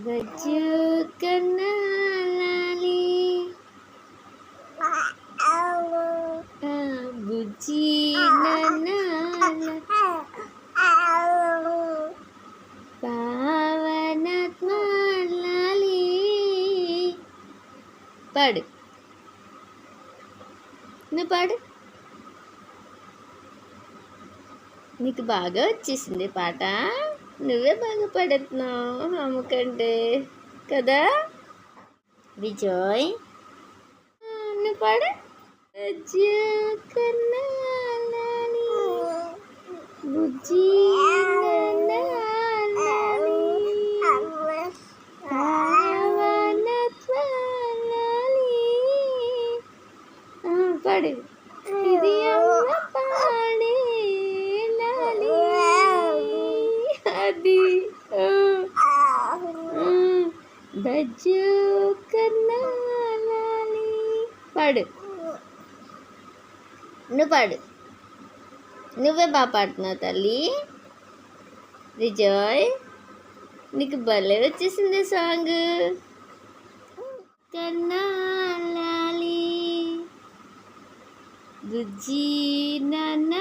బజ్జు కన్నాలి బుజ్జి నన్నాల పావనత్మాలి. పాడు, నువ్వు పాడు. నీకు బాగా వచ్చేసింది పాట, నువ్వే బాగా పాడుతున్నావు అమ్మకంటే కదా. విజయ్ నువ్వు పాడు. బుజ్జి పాడు. ఇది అమ్మ పాడే లాలి అది బజ్జు కన్నాలి. పాడు, నువ్వు పాడు. నువ్వే బాగా పాడుతున్నావు తల్లి. విజయ్ నీకు భలే వచ్చేసింది సాంగ్. కన్నాలి బుజ్జి నాన్న